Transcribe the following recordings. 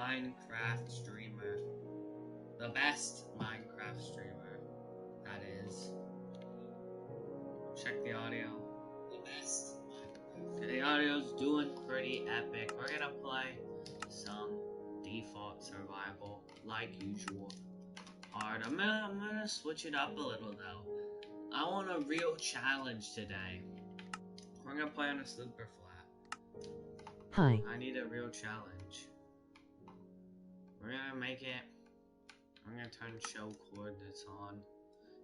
Minecraft streamer. The best Minecraft streamer, that is. Check the audio. The best Minecraft. The audio's doing pretty epic. We're gonna play some default survival, like usual. Hard. I'm gonna switch it up a little though. I want a real challenge today. We're gonna play on a super flat. Hi. I need a real challenge. We're gonna make it. I'm gonna turn show coordinates on.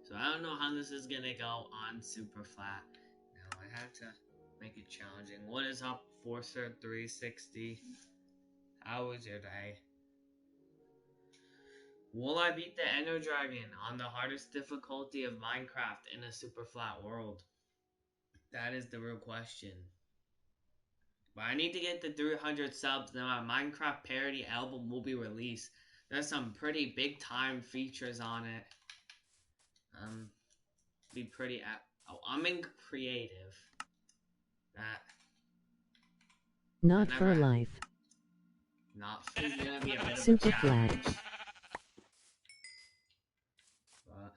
So I don't know how this is gonna go on super flat. Now I have to make it challenging. What is up, Forcer360? How was your day? Will I beat the Ender Dragon on the hardest difficulty of Minecraft in a super flat world? That is the real question. But I need to get to 300 subs, then my Minecraft parody album will be released. There's some pretty big time features on it. Be pretty I'm in creative. That Not for life. Not for gonna be a bit super of a challenge. flat. But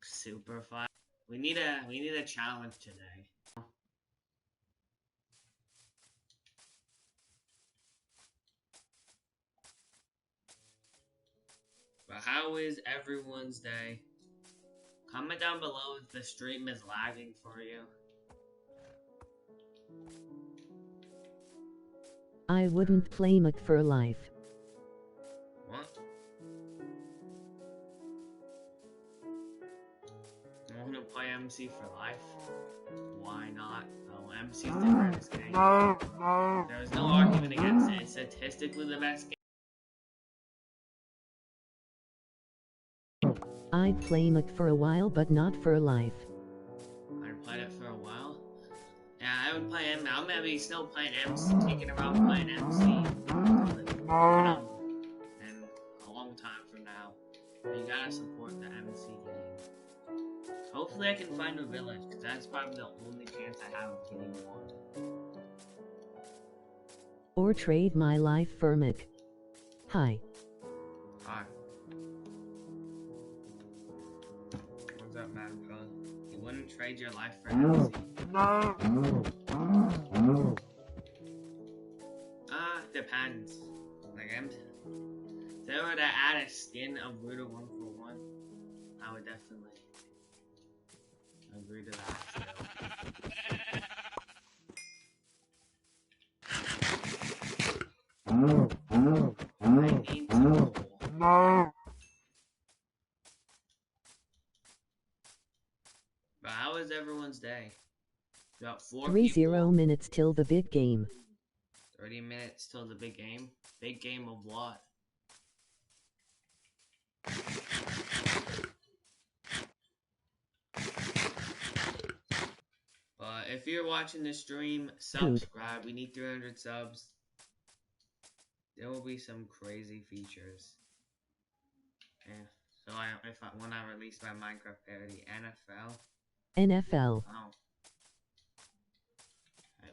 super flat. We need a challenge today. But how is everyone's day? Comment down below if the stream is lagging for you. I wouldn't play Mac for life. What? You want to play MC for life? Why not? Oh, MC is the greatest game. No. There's no argument against it. It's statistically the best game. I'd play Mac for a while, but not for life. I played it for a while. Yeah, I would play M. I'm gonna be still playing MC, kicking around playing MC. And a long time from now. You gotta support the MC game. Hopefully I can find a village, because that's probably the only chance I have of getting one. Or trade my life for Mac. Hi. Hi. What's up, man, bro? You wouldn't trade your life for MC? Depends. Like, if they were to add a skin of Ruder 141, I would definitely agree to that, too. I need to But how is everyone's day? Got 30 minutes till the big game. 30 minutes till the big game? Big game of what? But if you're watching the stream, subscribe. We need 300 subs. There will be some crazy features. Yeah. So when I release my Minecraft parody, NFL. NFL. Oh.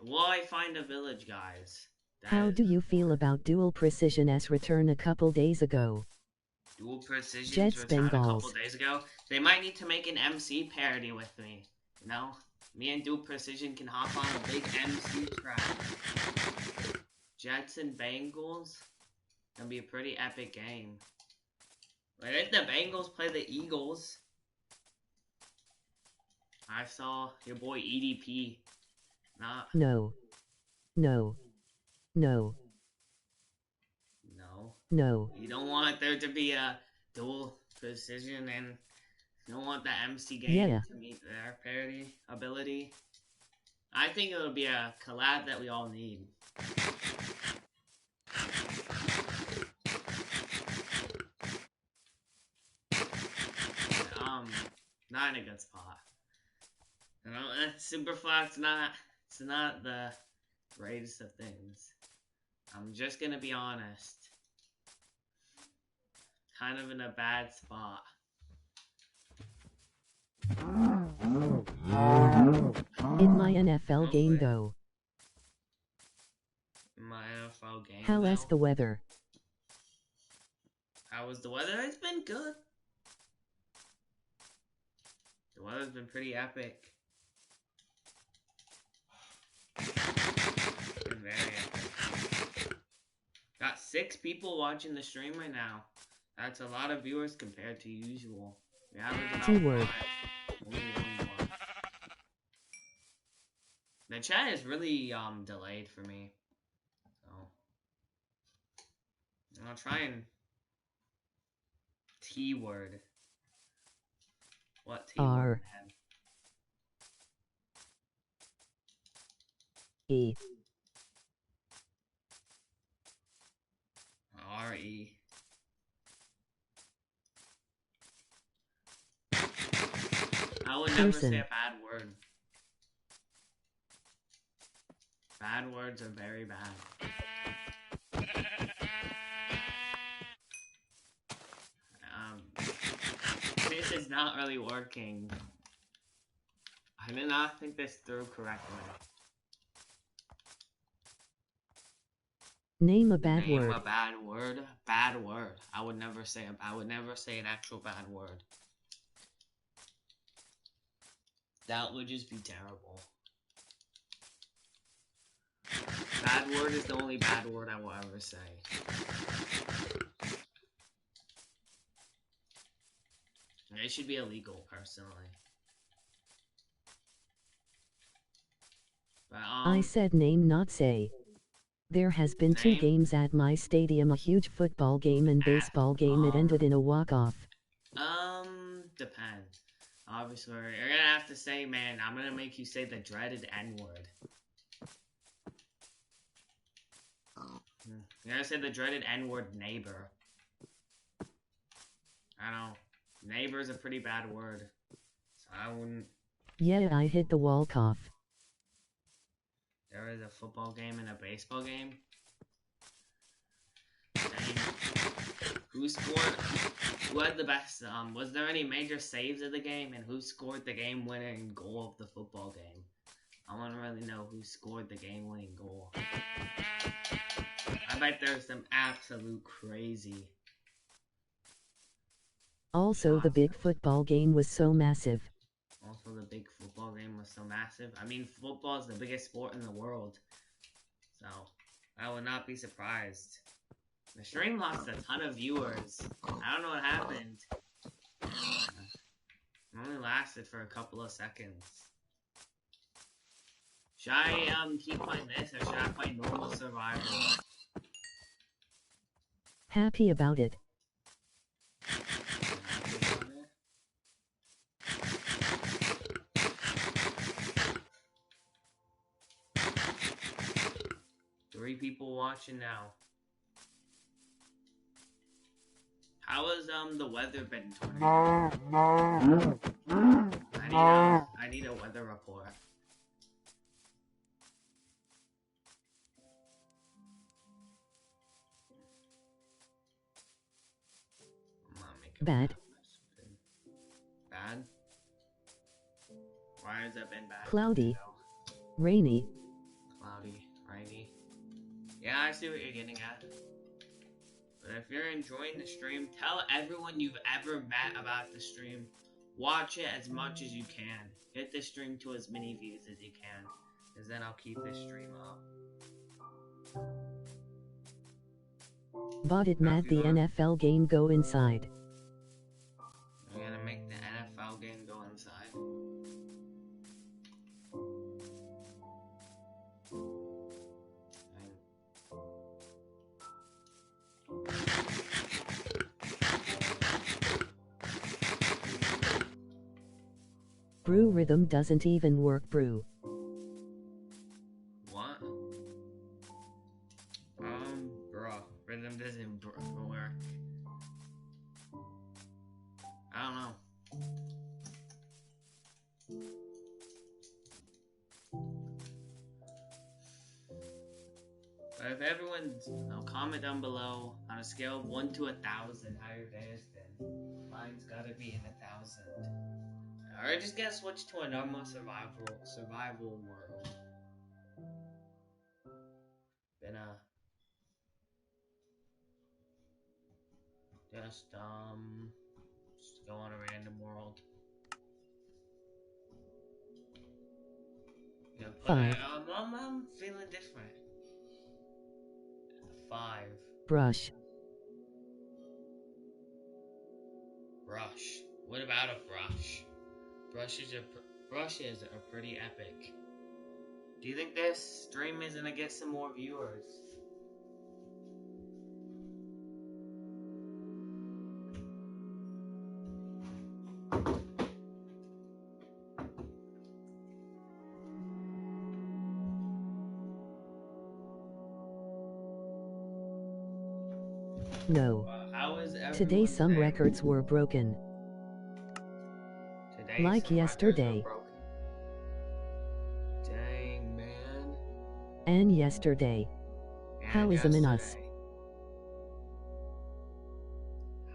Will I find a village, guys? How do you feel about Dual Precision's return a couple days ago? Dual Precision's return a couple days ago? They might need to make an MC parody with me. You know? Me and Dual Precision can hop on a big MC track. Jets and Bengals? That'll be a pretty epic game. Wait, didn't the Bengals play the Eagles? I saw your boy EDP. No. No. No. No. No. You don't want there to be a Dual Precision and you don't want the MC game to meet their parody ability. I think it'll be a collab that we all need. Not in a good spot. You know, super flat's it's not the greatest of things. I'm just gonna be honest. Kind of in a bad spot. In my NFL game though. in my NFL game. How is now. the weather? How was the weather? It's been good. The weather's been pretty epic. It's been very epic. Got 6 people watching the stream right now. That's a lot of viewers compared to usual. We average about Keyword. 5. Only 1 more. The chat is really delayed for me. So I'll try and T word. What T word, R. man? E. R-E. I would never say a bad word. Bad words are very bad. This is not really working. I did not think this through correctly. Name a bad Name word. a bad word. Bad word. I would never say an actual bad word. That would just be terrible. Bad word is the only bad word I will ever say. It should be illegal, personally. But, I said name, not say. There has been 2 Name? games at my stadium, a huge football game and baseball game. It ended in a walk-off. Depends. Obviously, you're gonna have to say, man, I'm gonna make you say the dreaded N-word. You're gonna say the dreaded N-word neighbor. I know. Neighbor is a pretty bad word. So I wouldn't... Yeah, I hit the walk-off. There is a football game and a baseball game. Dang. Who scored? Who had the best? Was there any major saves of the game, and who scored the game-winning goal of the football game? I want to really know who scored the game-winning goal. I bet there's some absolute crazy. Also, the big football game was so massive. Also, the big football game was so massive. I mean, football is the biggest sport in the world. So, I would not be surprised. The stream lost a ton of viewers. I don't know what happened. It only lasted for a couple of seconds. Should I keep playing this, or should I play normal survival? Happy about it. Three people watching now. How has the weather been? I need a weather report. I'm not making Bad. Bad? Why has that been bad? Cloudy. Rainy. Cloudy, rainy. Yeah, I see what you're getting at. But if you're enjoying the stream, tell everyone you've ever met about the stream. Watch it as much as you can. Hit the stream to as many views as you can. Because then I'll keep this stream up. Bought it, Matt. The NFL game go inside. We're gonna make the NFL game go inside. Brew rhythm doesn't even work, brew. What? Bruh, rhythm doesn't work. I don't know. But if everyone's, comment down below on a scale of 1 to 1,000 how your day has been. Mine's gotta be in 1,000. Or just gotta switch to a normal survival world. Been a just go on a random world. Five. I'm feeling different. 5. Brush. Brush. What about a brush? Brushes are pretty epic. Do you think this stream is gonna get some more viewers? No. Today some records were broken. Like yesterday. Dang, man. And yesterday. How is Among Us?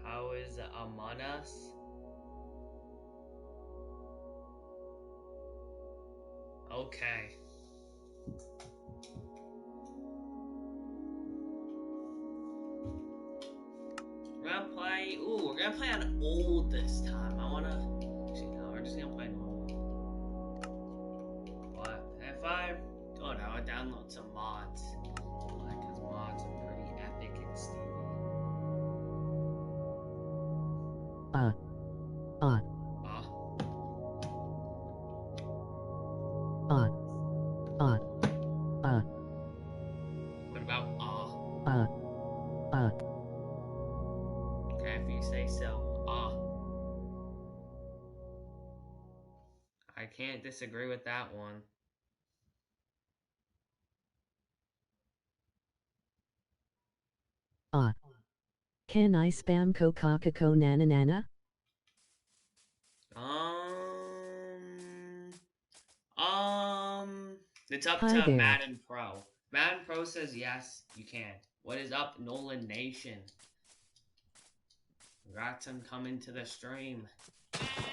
How is Among Us? Okay. We're gonna play on old this time. Actually, no, we're just gonna play normal. What? F5? Oh no, I download some mods. Because mods are pretty epic and stupid. What about Okay, if you say so. I can't disagree with that one. Can I spam Coca-Cola Nana? It's up Hi to there. Madden Pro. Madden Pro says yes, you can. What is up, Nolan Nation? Congrats on coming to the stream.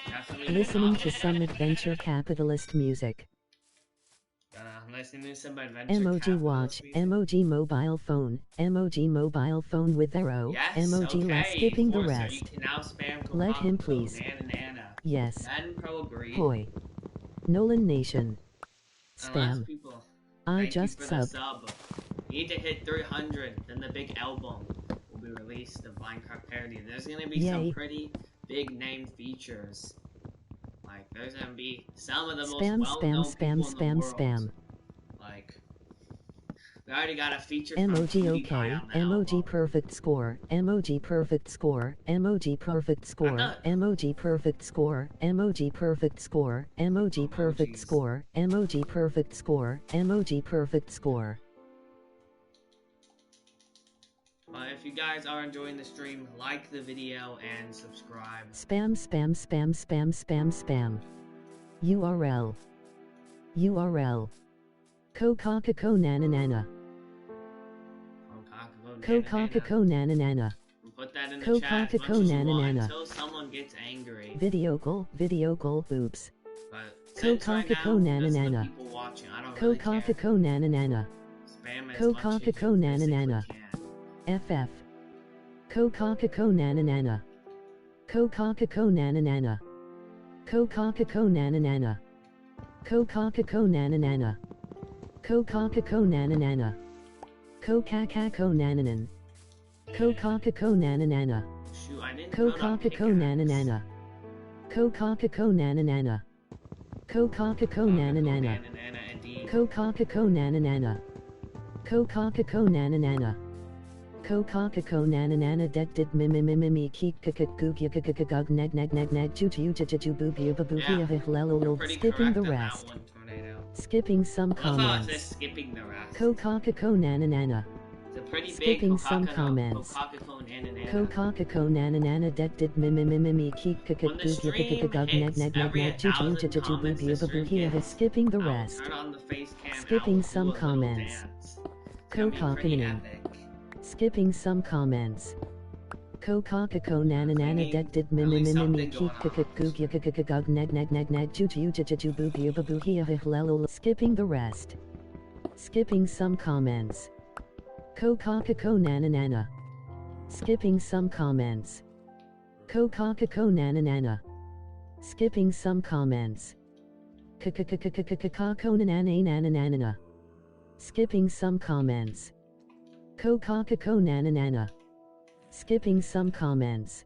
Definitely Listening to some adventure capitalist music. I'm listening to some adventure Emoji watch, music. emoji mobile phone with arrow, Yes, emoji okay. less skipping the Forza, rest. you can now spam Let him Coca-Cola, please. Nana. Yes. Madden Pro agreed. Hoi. Nolan Nation. Unless Spam. people, I thank just you for the subbed. sub. You need to hit 300, then the big album will be released, the Minecraft parody. There's gonna be some Yay. pretty big name features. Like, there's gonna be some of the Spam, most well-known spam, people spam, in the spam, world. spam. Like, we already got a feature from Emoji PewDiePie okay, on the emoji album. perfect score, emoji perfect score, emoji perfect score, emoji perfect score, emoji perfect score, emoji perfect score, emoji perfect score, emoji perfect score. If you guys are enjoying the stream, like the video and subscribe. Spam, spam, spam, spam, spam, spam. URL. Coca-Cola Nana. Coca-Cola Nana. Put that in the chat as much as you want until someone gets angry. Video call, boobs. But since right now, that's the people watching. I don't really care. Coca-Cola Nana. Spam as much as you Coca-Cola Nana. can. FF. Coca-Cola Nana. Coca-Cola Nana. Coca-Cola Nana. Coca-Cola Nana. Coca-Cola Nana. Coca-Cola Nana. Coca-Cola Nana. Shoot, I didn't Coca-Cola Nana. Coca-Cola Nana. Coca-Cola Nana. Coca-Cola Nana. Coca-Cola Nana. Coca-Cola Nana did mimimimimi keek gug neg juju booby babukia skipping the rest. Skipping some comments. Skipping the rest. Coca-Cola Nana. It's a pretty Skipping big some comments. Coca-Cola Nana did mimimimimi keek gug neg juju booby babukia skipping the rest. Skipping some comments. Coca-Cola. Skipping some comments. Coca-Cola Nana did mimimimimi keek gug neg juju booby babukia skipping the rest. Skipping some comments. Coca-Cola Nana. Skipping some comments. Ko kaka ko nana nana. Skipping some comments. Kako nana nana nana. Skipping some comments. Ko kaka ko nana nana. Skipping some comments.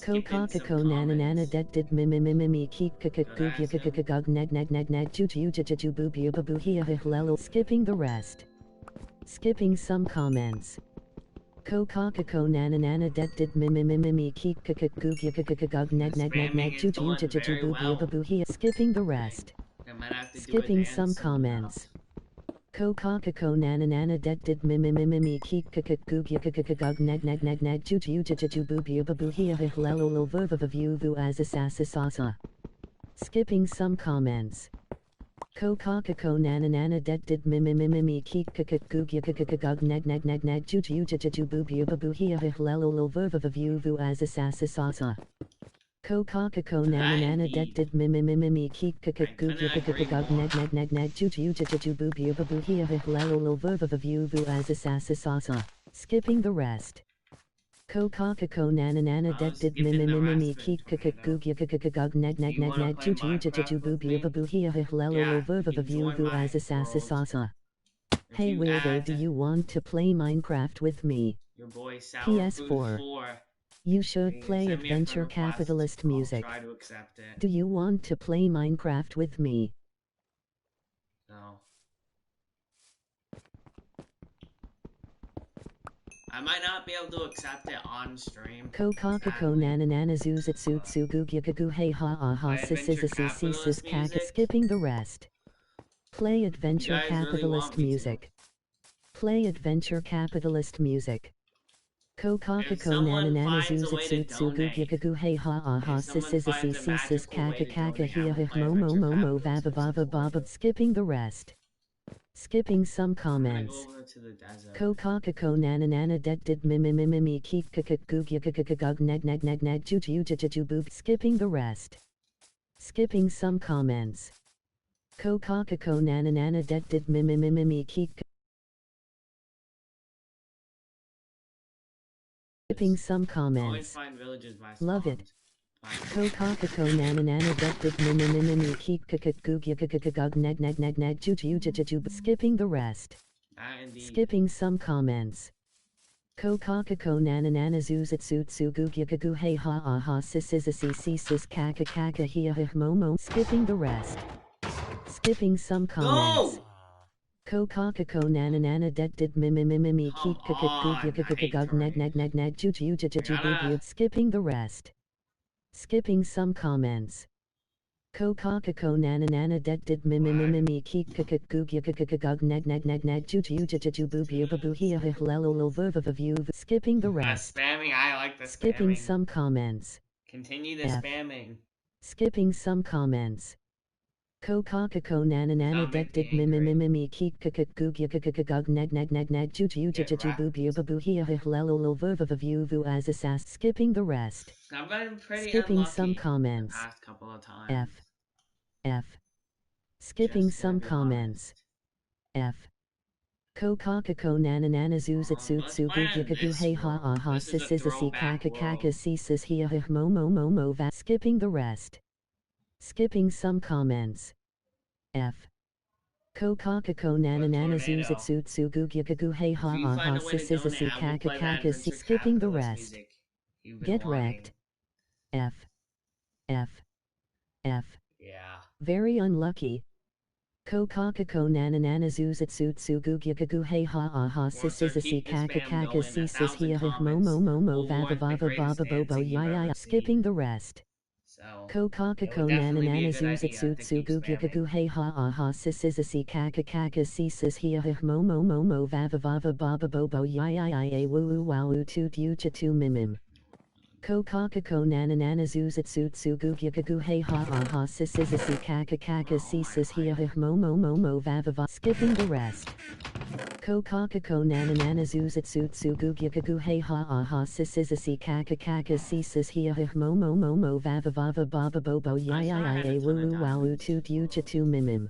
Ko kaka ko nana nana det did mimimimimi keep kakakugug nag nag nag nag juju juju boo boo boo hia. Skipping the rest. Skipping some comments. Ko kaka ko nana nana det did mimimimimi keep kakakugug nag nag nag nag juju juju boo boo hia. Skipping the rest. Skipping some comments. Ko kaka ko nana nana det did mimimimimi keep kakakugug nag nag nag nag juju juju boo boo hia. Vu vu as asasa. Skipping some comments. Ko kaka ko nana nana det did mimimimimi keep kakakugug nag nag nag nag juju juju boo hia. Vu vu as asasa. Ko kaka ko nana nana det did mimimimimi keep kakakugug nag nag nag nag juju juju boo hia. Vu vu as asasa. Skipping the rest. Ko kaka ko nana nana det did mimimimimi keep kakakugug nag nag nag nag juju juju boo hia. Vu vu as asasa. Hey weirdo, do you want to play Minecraft with me? Your boy PS4. You should play adventure capitalist music. I'll try to accept it. Do you want to play Minecraft with me? No. I might not be able to accept it on stream. Ko kaka ko nana nana zuzitsu gugyagagu hey ha ah ha sis kaka. Skipping the rest. Play adventure capitalist music. Play adventure capitalist music. Ko kaka ko nana nana zuzitsu gugyagagu hey ha ah ha sis kaka hia mo vava baba. Skipping the rest. Skipping some comments. Ko kaka ko nana nana det did mimimimimi keep kakakugug nag nag nag nag juju juju boo. Skipping the rest. Skipping some comments. Ko kaka ko nana nana det did mimimimimi keep skipping some comments. Love it. Ko kaka ko nana nana det did mimimimimi keep kakakugug nag nag nag nag juju juju. Skipping the rest. Skipping some comments. Ko kaka ko nana nana zuzitsu gugyagagu hey ha ah ha sis kaka hia mo. Skipping the rest. Skipping some comments. Ko kaka ko nana nana det did mimimimimi keep kakakugug nag nag nag nag juju juju boo. Skipping the rest. Skipping some comments. Ko kaka ko nana nana det did mimimimimi keep kakakugug nag nag nag nag juju juju boo hia. Vu. Skipping the rest. Spamming, I like the Skipping spamming. some comments. Continue the spamming. Skipping some comments. Ko kaka ko nana nana det did mimimimimi keep kakakugug nag nag nag nag juju juju boo hia. Vu as asas. Skipping the rest. I've been pretty Skipping unlucky some comments. the past couple of times. F. Skipping Just some gonna be comments. F. Ko kaka ko nana nana zuzitsu gugyagagu hey ha ah ha sis kaka sis hia mo va. Skipping the rest. Skipping some comments. F. Ko kaka ko nana nana zuzitsu gugyagagu hey ha ah ha sis kaka sis. Skipping the rest. Get wrecked. F. F. F. Yeah. Very unlucky. Ko kaka ko nana nana zuzitsu gugyagagu hey ha ah ha sis kaka sis hia mo vava baba bobo yaya. Skipping the rest. So Ko kaka it ko would nana definitely be nana a good idea to zuzitsu keep gugyagagu spamming. hey ha ah ha sis kaka sis hia mo vava baba bobo yaya woo wow tu tu mimim. Ko kaka ko nana nana zuzitsu gugyagagu hey ha ah ha sis kaka sis hia mo vava. Skipping the rest. Ko kaka ko nana nana zuzitsu gugyagagu hey ha ah ha sis kaka sis hia mo vava baba bobo yaya woo wow tu mimim.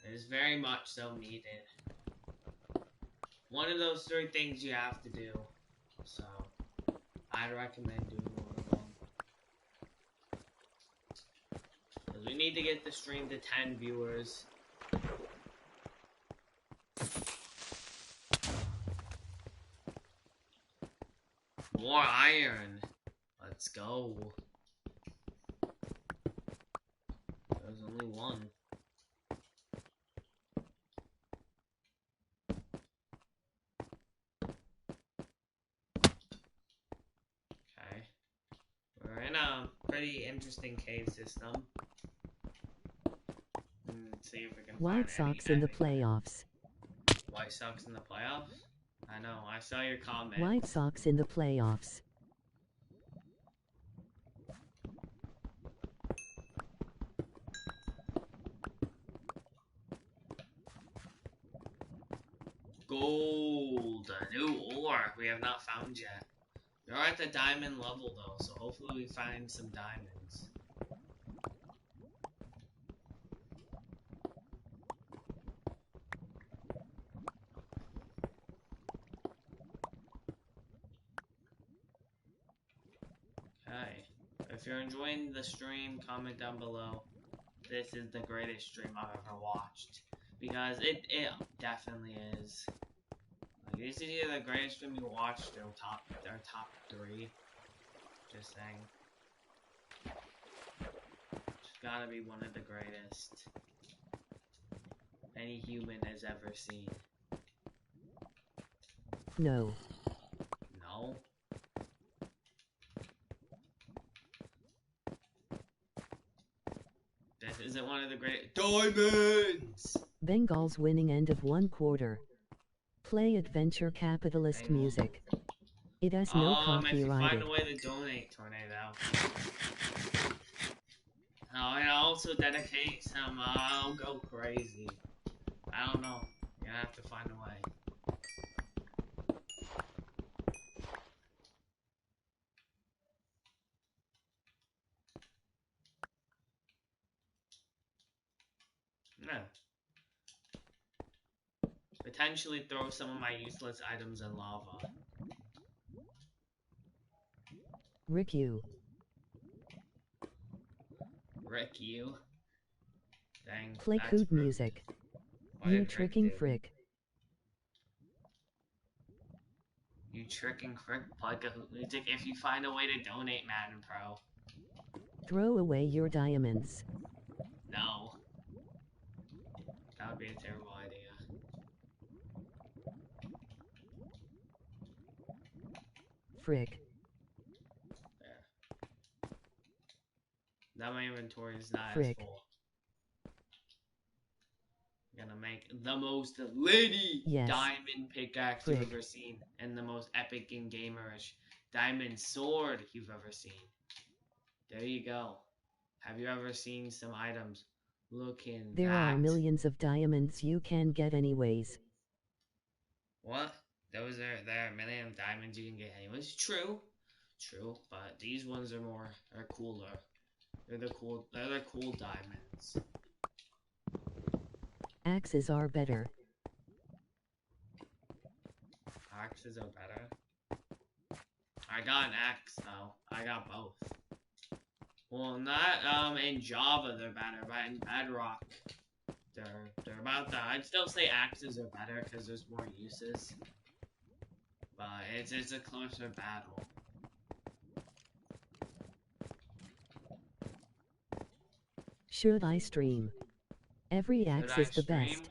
It is very much so needed. One of those 3 things you have to do. So, I'd recommend doing one of them. Because we need to get the stream to 10 viewers. More iron. Let's go. There's only one. Okay. We're in a pretty interesting cave system. See if we can White Sox in the playoffs. White Sox in the playoffs? I know, I saw your comment. White Sox in the playoffs. Gold! A new ore we have not found yet. We're at the diamond level though, so hopefully we find some diamonds. Okay. If you're enjoying the stream, comment down below. This is the greatest stream I've ever watched. Because it definitely is. Like, this is either the greatest stream you watched or top 3. Just saying. It's gotta be one of the greatest any human has ever seen. No. No? This isn't one of the great diamonds! Bengals winning end of 1 quarter. Play adventure capitalist music. It has no If you copyright. find a way to donate, Tornado. Oh, and also dedicate some, I'll go crazy. I don't know. You're gonna have to find a way. No. Potentially throw some of my useless items in lava. Rick you. Rick you. Dang. Play coot music. You tricking frick. You tricking frick. Play Kahoot music if you find a way to donate, Madden Pro. Throw away your diamonds. No. That would be a terrible idea. Frick. There. Now my inventory is not Frick. as full. I'm gonna make the most lady diamond pickaxe you've ever seen, and the most epic and gamerish diamond sword you've ever seen. There you go. Have you ever seen some items looking There are millions of diamonds you can get anyways. What? There are a million of diamonds you can get anyways. True, but these ones are cooler. They're the cool diamonds. Axes are better. Axes are better? I got an axe though. I got both. Well, not in Java they're better, but in Bedrock they're about that. I'd still say axes are better because there's more uses. But it's a closer battle. Should I stream? Every axe is the best.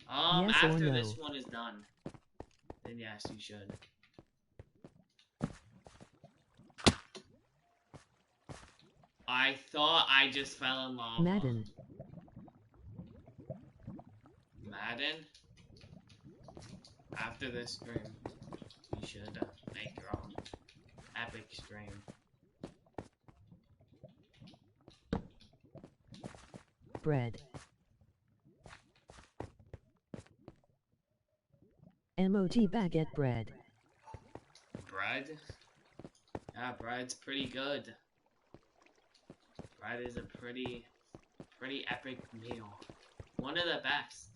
Yes after this one is done, then yes, you should. I thought I just fell in lava. Madden. After this stream, you should make your own epic stream. Bread. MOG baguette bread. Bread? Yeah, bread's pretty good. Bread is a pretty epic meal. one of the best.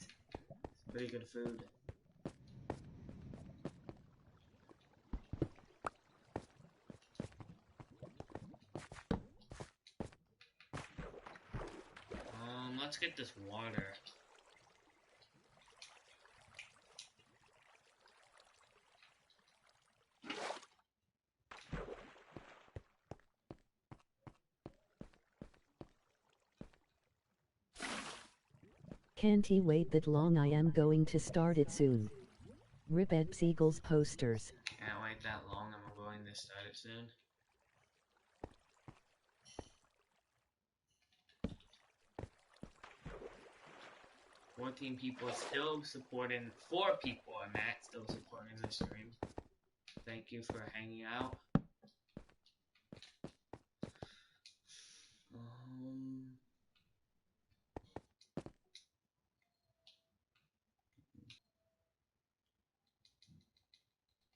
It's pretty good food. Let's get this water. Can't he wait that long? I am going to start it soon. Rip Ed Siegel's posters. Can't wait that long. I'm going to start it soon. $14 people still supporting. 4 people and Matt still supporting the stream. Thank you for hanging out.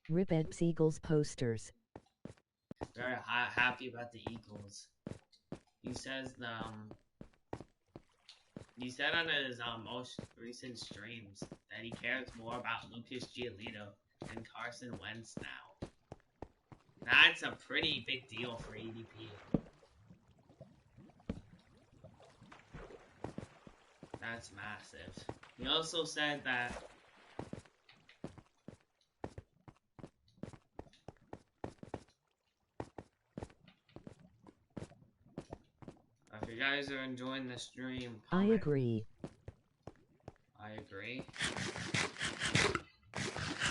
Rip Ed Siegel's posters. Very happy about the Eagles. He says he said on his most recent streams that he cares more about Lucas Giolito than Carson Wentz now. That's a pretty big deal for EDP. That's massive. He also said that if you guys are enjoying the stream, comment. I agree. I agree. Do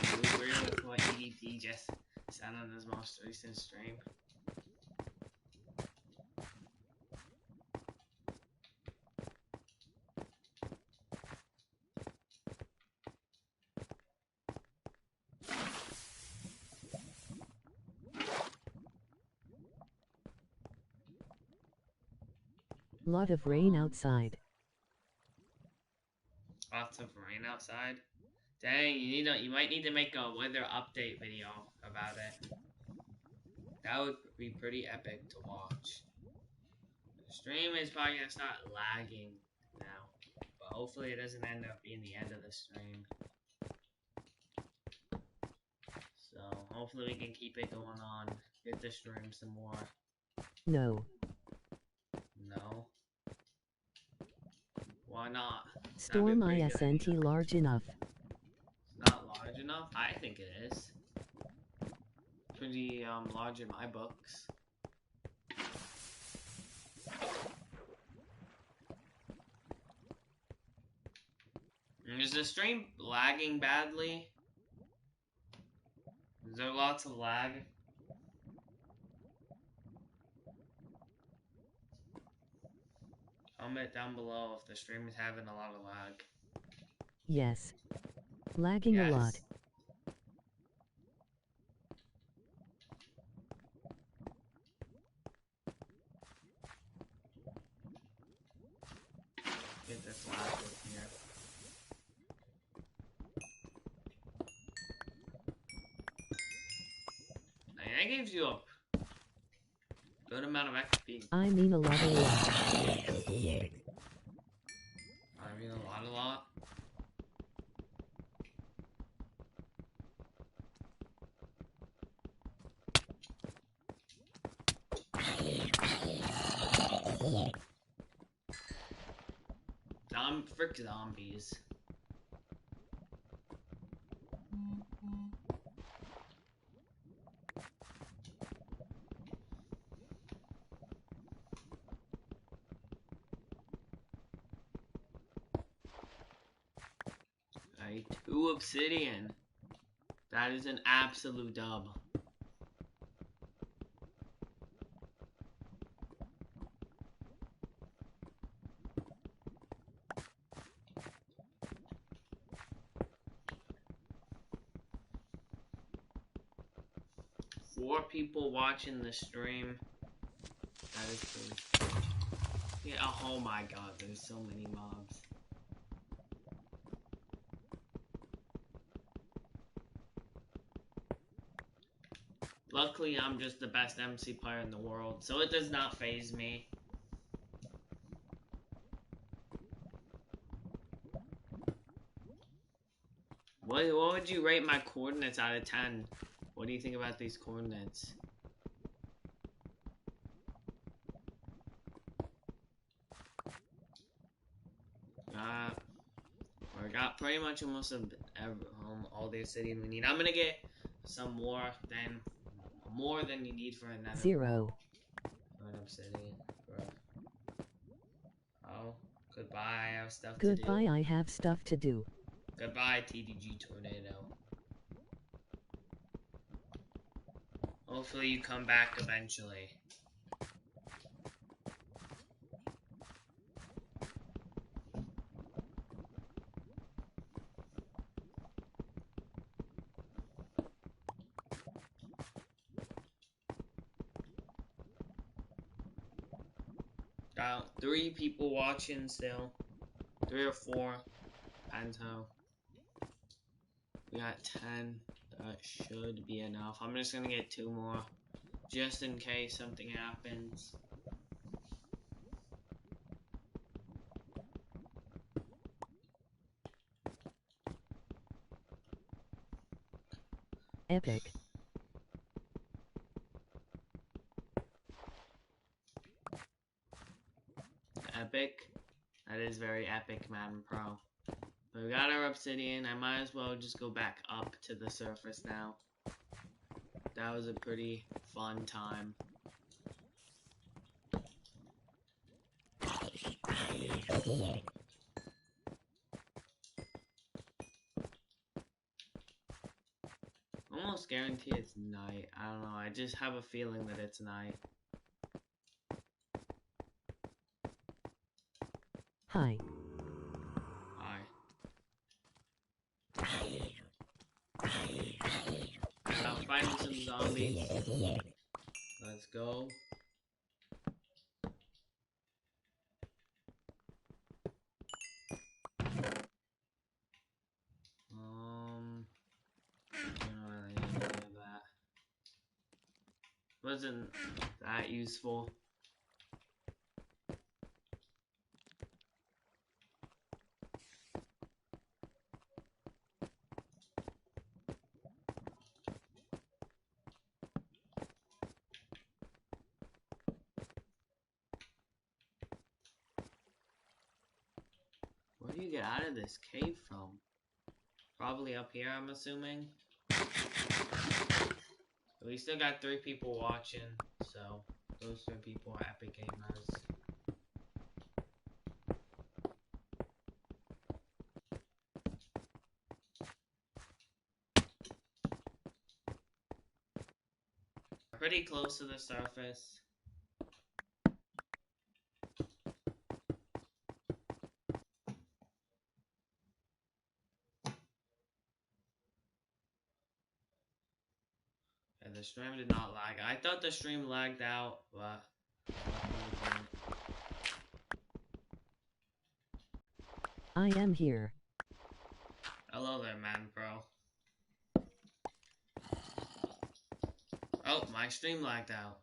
you agree with what EDP just said on his most recent stream? Lot of rain outside. Lots of rain outside. Dang, you might need to make a weather update video about it. That would be pretty epic to watch. The stream is probably gonna start lagging now, but hopefully it doesn't end up being the end of the stream. So hopefully we can keep it going on. Get the stream some more. No. No. Why not? Store my SNT large enough. It's not large enough? I think it is. Pretty large in my books. Is the stream lagging badly? Is there lots of lag? Comment down below if the stream is having a lot of lag. Yes. Lagging a lot. Get this lag in here. That gives you a good amount of XP. I mean a lot of lag. I mean a lot. Frick zombies. Alright, 2 obsidian. That is an absolute dub. Four people watching the stream. That is pretty. Yeah, oh my god, there's so many mobs. Luckily, I'm just the best MC player in the world, so it does not faze me. What would you rate my coordinates out of 10? What do you think about these coordinates? We got pretty much almost all the obsidian we need. I'm gonna get some more than you need for another 0. for an obsidian. Oh, goodbye. I have stuff to do. Goodbye, I have stuff to do. Goodbye, TDG Tornado. Hopefully you come back eventually. Got 3 people watching still. 3 or 4. Panto. We got 10. That should be enough. I'm just gonna get 2 more. Just in case something happens. Epic. Epic? That is very epic, Madden Pro. But we got our obsidian. I might as well just go back up to the surface now. That was a pretty fun time. Almost guarantee it's night. I don't know. I just have a feeling that it's night. Hi. Hi. I'm fighting some zombies. Let's go. Wasn't that useful. Where do you get out of this cave from? Probably up here, I'm assuming. We still got 3 people watching, so those 3 people are epic gamers. Pretty close to the surface. And the stream did not lag. I thought the stream lagged out, but I am here. hello there, man, bro. Oh, my stream lagged out.